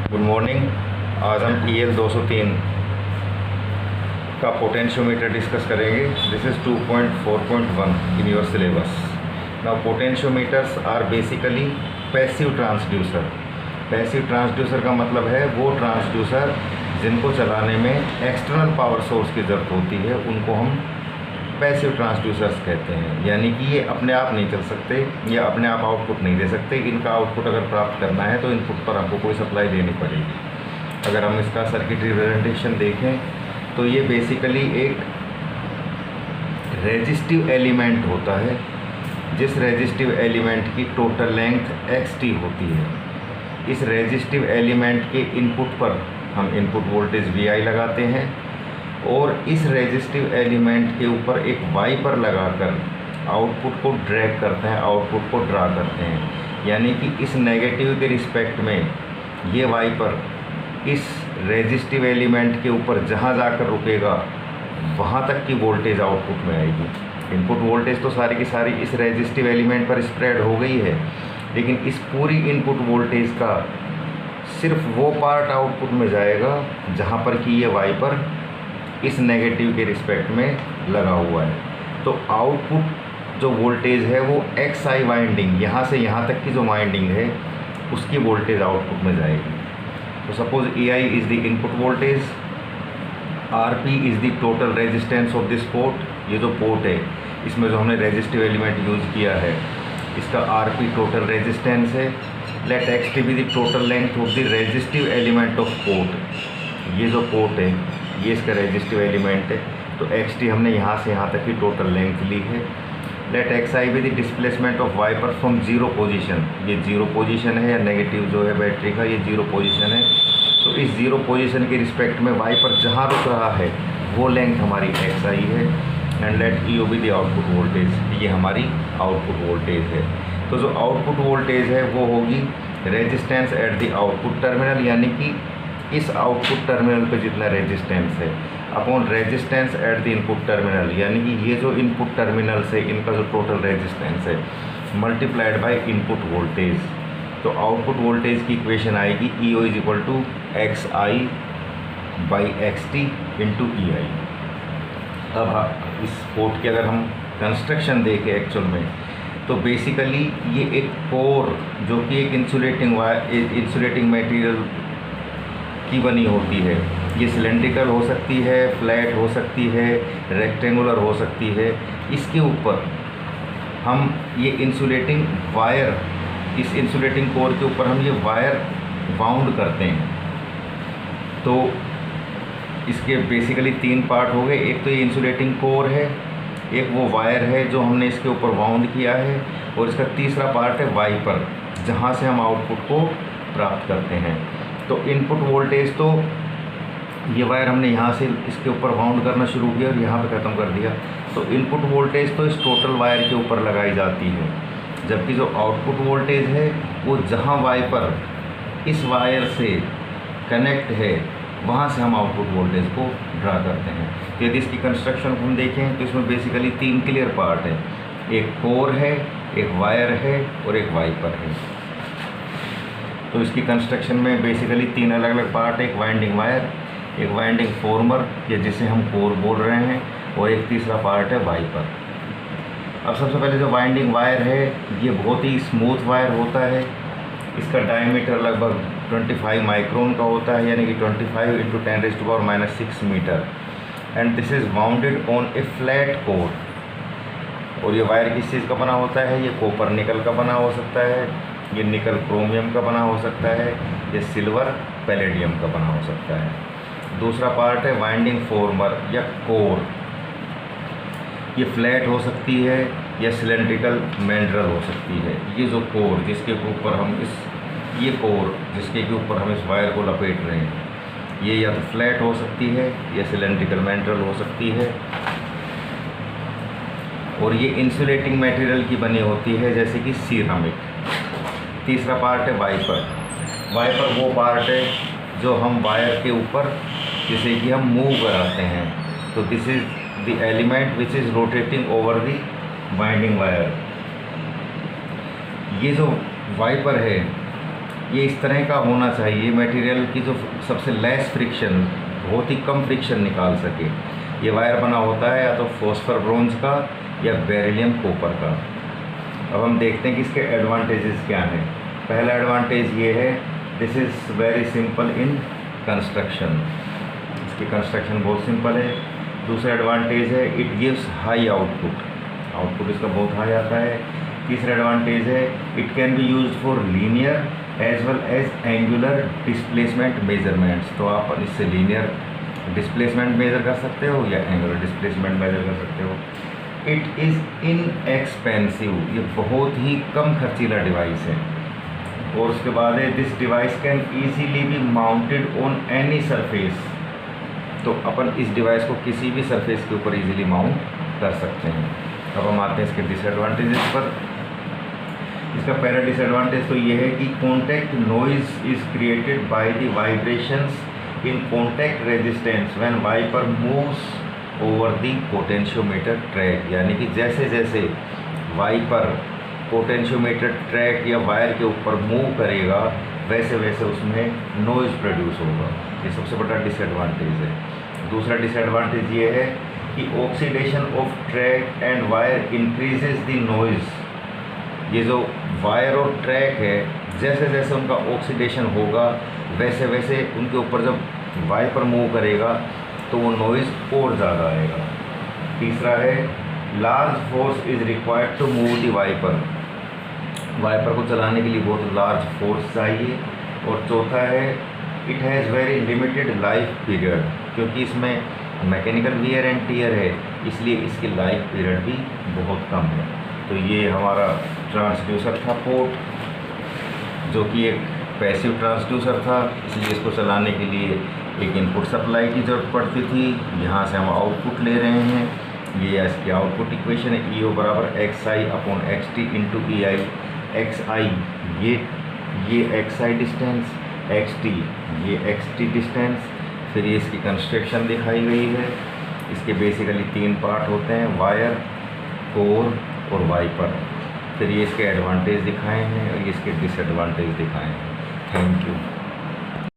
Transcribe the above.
Good morning. आज हम EL 203 का पोटेंशियोमीटर डिस्कस करेंगे। This is 2.4.1 in your syllabus. Now potentiometers are basically passive transducer. Passive transducer का मतलब है वो ट्रांसड्यूसर जिनको चलाने में एक्सटर्नल पावर सोर्स की ज़रूरत होती है, उनको हम पैसिव ट्रांसड्यूसर्स कहते हैं। यानी कि ये अपने आप नहीं चल सकते या अपने आप आउटपुट नहीं दे सकते। इनका आउटपुट अगर प्राप्त करना है तो इनपुट पर आपको कोई सप्लाई देनी पड़ेगी। अगर हम इसका सर्किट रिप्रेजेंटेशन देखें तो ये बेसिकली एक रेजिस्टिव एलिमेंट होता है, जिस रेजिस्टिव एलिमेंट की टोटल लेंथ XT होती है। इस रेजिस्टिव एलिमेंट के इनपुट पर हम इनपुट वोल्टेज VI लगाते हैं और इस रेजिस्टिव एलिमेंट के ऊपर एक वाइपर लगाकर आउटपुट को ड्रैग करते हैं, आउटपुट को ड्रा करते हैं। यानी कि इस नेगेटिव के रिस्पेक्ट में ये वाइपर इस रेजिस्टिव एलिमेंट के ऊपर जहाँ जाकर रुकेगा वहाँ तक की वोल्टेज आउटपुट में आएगी। इनपुट वोल्टेज तो सारी की सारी इस रेजिस्टिव एलिमेंट पर स्प्रेड हो गई है, लेकिन इस पूरी इनपुट वोल्टेज का सिर्फ वो पार्ट आउटपुट में जाएगा जहाँ पर कि ये वाइपर इस नेगेटिव के रिस्पेक्ट में लगा हुआ है। तो आउटपुट जो वोल्टेज है वो XI वाइंडिंग, यहाँ से यहाँ तक की जो वाइंडिंग है उसकी वोल्टेज आउटपुट में जाएगी। तो suppose EI is the input voltage, RP is the total resistance of this port. ये जो पोर्ट है इसमें जो हमने रेजिस्टिव एलिमेंट यूज़ किया है इसका RP टोटल रेजिस्टेंस है। Let XT be the total length of the resistive element of port. ये जो पोर्ट है ये इसका रेजिस्टिव एलिमेंट है, तो XT हमने यहाँ से यहाँ तक की टोटल लेंथ ली है। Let XI be the displacement of wiper from zero position. ये जीरो पोजीशन है या नेगेटिव जो है बैटरी का ये जीरो पोजीशन है। तो इस जीरो पोजीशन के रिस्पेक्ट में वाइपर जहाँ रुक रहा है वो लेंथ हमारी XI है। And let EO be the output voltage, ये हमारी आउटपुट वोल्टेज है। तो जो आउटपुट वोल्टेज है वो होगी resistance at the output terminal, यानी कि इस आउटपुट टर्मिनल पे जितना रेजिस्टेंस है upon resistance at the input terminal, यानी कि ये जो इनपुट टर्मिनल से इनका जो टोटल रेजिस्टेंस है मल्टीप्लाइड बाय इनपुट वोल्टेज। तो आउटपुट वोल्टेज की इक्वेशन आएगी EO is equal to XI by XT into EI। अब इस पोर्ट की अगर हम कंस्ट्रक्शन देखें एक्चुअल में तो बेसिकली ये एक कोर जो कि एक इंसुलेटिंग मटेरियल की बनी होती है। ये सिलेंड्रिकल हो सकती है, फ्लैट हो सकती है, रेक्टेंगुलर हो सकती है। इसके ऊपर हम ये इंसुलेटिंग वायर, इस इंसुलेटिंग कोर के ऊपर हम ये वायर बाउंड करते हैं। तो इसके बेसिकली तीन पार्ट हो गए। एक तो ये इंसुलेटिंग कोर है, एक वो वायर है जो हमने इसके ऊपर बाउंड किया है, और इसका तीसरा पार्ट है वाइपर जहाँ से हम आउटपुट को प्राप्त करते हैं। तो इनपुट वोल्टेज तो ये वायर हमने यहाँ से इसके ऊपर बाउंड करना शुरू किया और यहाँ पे ख़त्म कर दिया। तो इनपुट वोल्टेज तो इस टोटल वायर के ऊपर लगाई जाती है, जबकि जो आउटपुट वोल्टेज है वो जहाँ वाइपर इस वायर से कनेक्ट है वहाँ से हम आउटपुट वोल्टेज को ड्रा करते हैं। तो यदि इसकी कंस्ट्रक्शन हम देखें तो इसमें बेसिकली तीन क्लियर पार्ट है, एक कोर है, एक वायर है और एक वाइपर है। तो इसकी कंस्ट्रक्शन में बेसिकली तीन अलग अलग पार्ट है, एक वाइंडिंग वायर, एक वाइंडिंग फॉर्मर या जिसे हम कोर बोल रहे हैं, और एक तीसरा पार्ट है वाइपर। अब सबसे पहले जो वाइंडिंग वायर है ये बहुत ही स्मूथ वायर होता है। इसका डायमीटर लगभग 25 माइक्रोन का होता है, यानी कि 25 × 10⁻⁻6 metre. And this is bounded on a flat core. और ये वायर किस चीज़ का बना होता है? ये कॉपर निकल का बना हो सकता है, ये निकल क्रोमियम का बना हो सकता है, ये सिल्वर पैलेडियम का बना हो सकता है। दूसरा पार्ट है वाइंडिंग फॉर्मर या कोर। ये फ्लैट हो सकती है या सिलेंड्रिकल मैंड्रल हो सकती है। ये जो कोर जिसके ऊपर हम ये कोर जिसके के ऊपर हम इस वायर को लपेट रहे हैं, ये या तो फ्लैट हो सकती है या सिलेंड्रिकल मैंड्रल हो सकती है। और ये इंसुलेटिंग मटेरियल की बनी होती है जैसे कि सिरामिक। तीसरा पार्ट है वाइपर। वाइपर वो पार्ट है जो हम वायर के ऊपर जैसे कि हम मूव कराते हैं। तो this is the element which is rotating over the winding wire. ये जो वाइपर है ये इस तरह का होना चाहिए मटेरियल की जो सबसे लेस फ्रिक्शन, बहुत ही कम फ्रिक्शन निकाल सके। ये वायर बना होता है या तो फॉस्फर ब्रोंज का या बेरिलियम कॉपर का। अब हम देखते हैं कि इसके एडवांटेजेस क्या हैं। पहला एडवांटेज ये है, this is very simple in construction, इसकी कंस्ट्रक्शन बहुत सिंपल है। दूसरा एडवांटेज है, it gives high output, output इसका बहुत हाई आता है। तीसरा एडवांटेज है, it can be used for linear as well as angular displacement measurements. तो आप इससे लीनियर डिस्प्लेसमेंट मेजर कर सकते हो या एंगुलर डिस्प्लेसमेंट मेजर कर सकते हो। इट इज़ इनएक्सपेंसिव, ये बहुत ही कम खर्चीला डिवाइस है। और उसके बाद है, this device can easily be mounted on any surface. तो अपन इस डिवाइस को किसी भी सरफेस के ऊपर इजीली माउंट कर सकते हैं। अब हम आते हैं इसके डिसएडवांटेजेस पर। इसका पहला डिसएडवांटेज तो ये है कि contact noise is created by the vibrations in contact resistance when wiper moves over the potentiometer track. यानी कि जैसे जैसे वाइपर पोटेंशियोमीटर ट्रैक या वायर के ऊपर मूव करेगा वैसे वैसे उसमें नॉइज़ प्रोड्यूस होगा। ये सबसे बड़ा डिसएडवांटेज है। दूसरा डिसएडवांटेज ये है कि oxidation of track and wire increases the noise. ये जो वायर और ट्रैक है, जैसे जैसे उनका ऑक्सीडेशन होगा वैसे वैसे उनके ऊपर जब वाइपर मूव करेगा तो वो नॉइज़ और ज़्यादा आएगा। तीसरा है, large force is required to move the wiper, wiper को चलाने के लिए बहुत लार्ज फोर्स चाहिए। और चौथा है, it has very limited life period, क्योंकि इसमें मैकेनिकल वियर एंड टियर है इसलिए इसकी लाइफ पीरियड भी बहुत कम है। तो ये हमारा ट्रांसड्यूसर था पोर्ट, जो कि एक पैसिव ट्रांसड्यूसर था, इसलिए इसको चलाने के लिए एक इनपुट सप्लाई की ज़रूरत पड़ती थी। यहाँ से हम आउटपुट ले रहे हैं, ये इसकी आउटपुट इक्वेशन है, EO बराबर XI/XT इंटू EI। XI ये XI डिस्टेंस, XT ये XT डिस्टेंस। फिर ये इसकी कंस्ट्रक्शन दिखाई गई है। इसके बेसिकली 3 पार्ट होते हैं, वायर, कोर और वाइपर। फिर ये इसके एडवांटेज दिखाए हैं और ये इसके डिसएडवांटेज दिखाए हैं। Thank you.